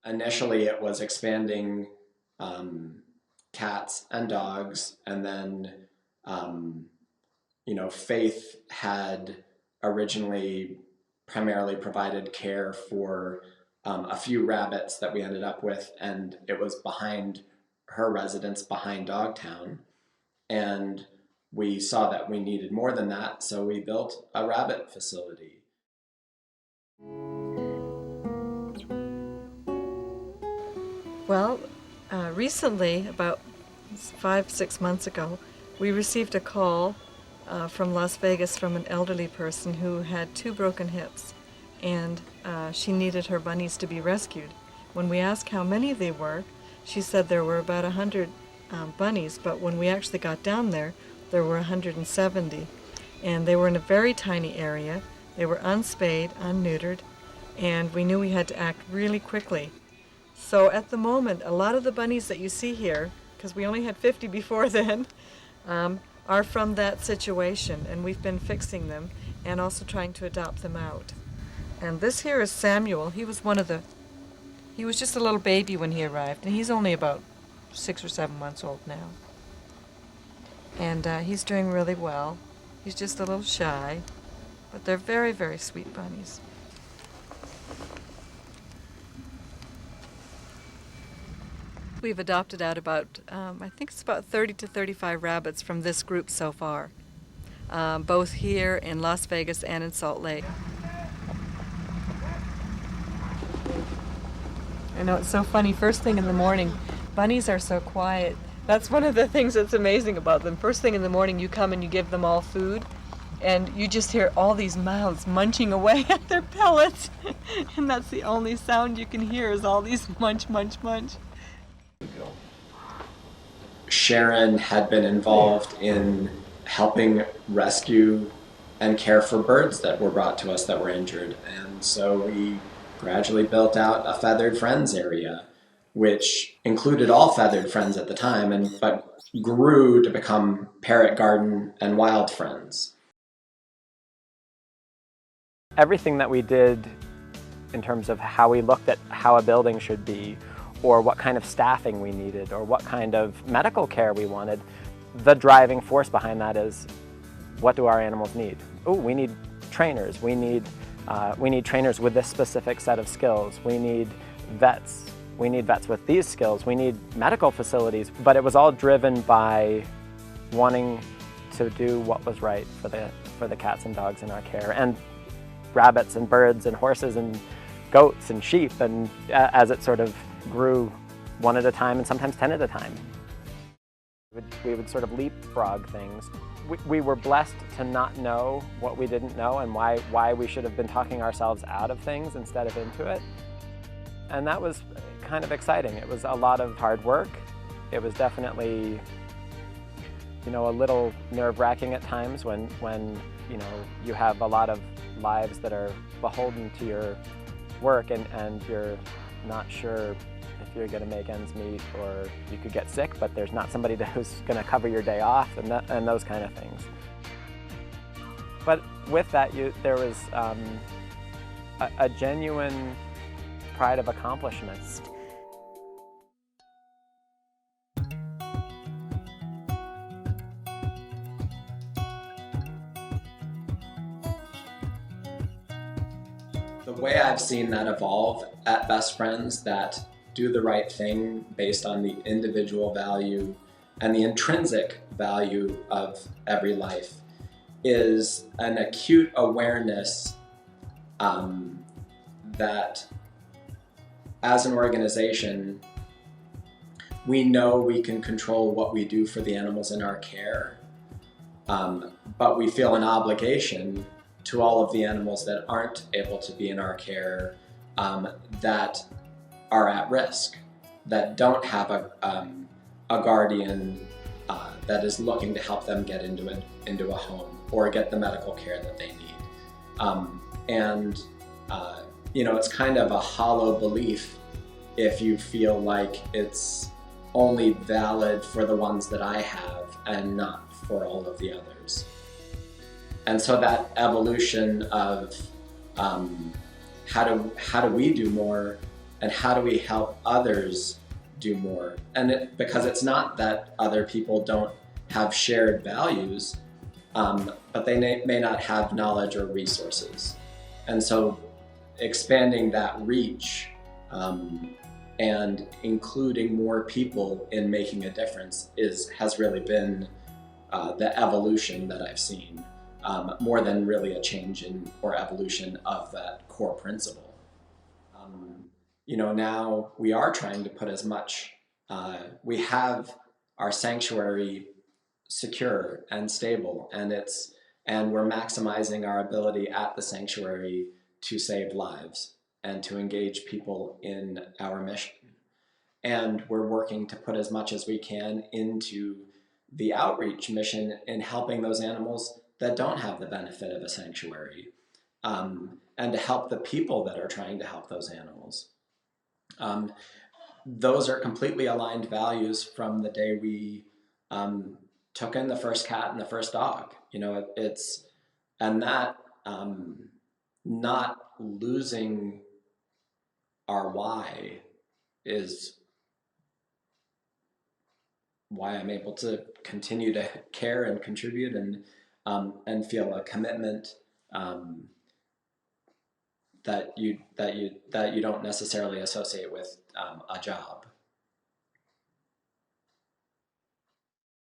initially it was expanding cats and dogs, and then um, Faith had originally primarily provided care for a few rabbits that we ended up with, and it was behind her residence behind Dogtown. And we saw that we needed more than that, so we built a rabbit facility. Well, recently, about 5, 6 months ago, we received a call from Las Vegas from an elderly person who had 2 broken hips, and she needed her bunnies to be rescued. When we asked how many they were, she said there were about 100 bunnies, but when we actually got down there, there were 170. And they were in a very tiny area. They were unspayed, unneutered, and we knew we had to act really quickly. So at the moment, a lot of the bunnies that you see here, because we only had 50 before then, are from that situation, and we've been fixing them and also trying to adopt them out. And this here is Samuel. He was just a little baby when he arrived, and he's only about 6 or 7 months old now. And he's doing really well. He's just a little shy, but they're very, very sweet bunnies. We've adopted out about, I think it's about 30 to 35 rabbits from this group so far, both here in Las Vegas and in Salt Lake. I know, it's so funny. First thing in the morning, bunnies are so quiet. That's one of the things that's amazing about them. First thing in the morning, you come and you give them all food, and you just hear all these mouths munching away at their pellets. And that's the only sound you can hear, is all these munch, munch, munch. Sharon had been involved in helping rescue and care for birds that were brought to us that were injured. And so we gradually built out a feathered friends area, which included all feathered friends at the time, but grew to become parrot garden and wild friends. Everything that we did in terms of how we looked at how a building should be, or what kind of staffing we needed, or what kind of medical care we wanted, the driving force behind that is, what do our animals need? Oh, we need trainers. We need trainers with this specific set of skills. We need vets. We need vets with these skills. We need medical facilities. But it was all driven by wanting to do what was right for the cats and dogs in our care, and rabbits and birds and horses and goats and sheep, and as it sort of grew one at a time and sometimes 10 at a time. We would sort of leapfrog things. We were blessed to not know what we didn't know, and why we should have been talking ourselves out of things instead of into it. And that was kind of exciting. It was a lot of hard work. It was definitely, a little nerve-wracking at times when you have a lot of lives that are beholden to your work, and you're not sure if you're going to make ends meet, or you could get sick, but there's not somebody who's going to cover your day off, and those kind of things. But with that, there was a genuine pride of accomplishments. The way I've seen that evolve at Best Friends, that do the right thing based on the individual value and the intrinsic value of every life, is an acute awareness that as an organization, we know we can control what we do for the animals in our care, but we feel an obligation to all of the animals that aren't able to be in our care, that are at risk, that don't have a guardian that is looking to help them get into a home or get the medical care that they need. It's kind of a hollow belief if you feel like it's only valid for the ones that I have and not for all of the others. And so that evolution of how do we do more and how do we help others do more? And because it's not that other people don't have shared values, but they may not have knowledge or resources. And so expanding that reach and including more people in making a difference has really been the evolution that I've seen, more than really a change in or evolution of that core principle. Now we are trying to put as much, we have our sanctuary secure and stable, and we're maximizing our ability at the sanctuary to save lives and to engage people in our mission. And we're working to put as much as we can into the outreach mission in helping those animals that don't have the benefit of a sanctuary, and to help the people that are trying to help those animals. Those are completely aligned values from the day we took in the first cat and the first dog. And that not losing our why is why I'm able to continue to care and contribute and feel a commitment that you don't necessarily associate with a job.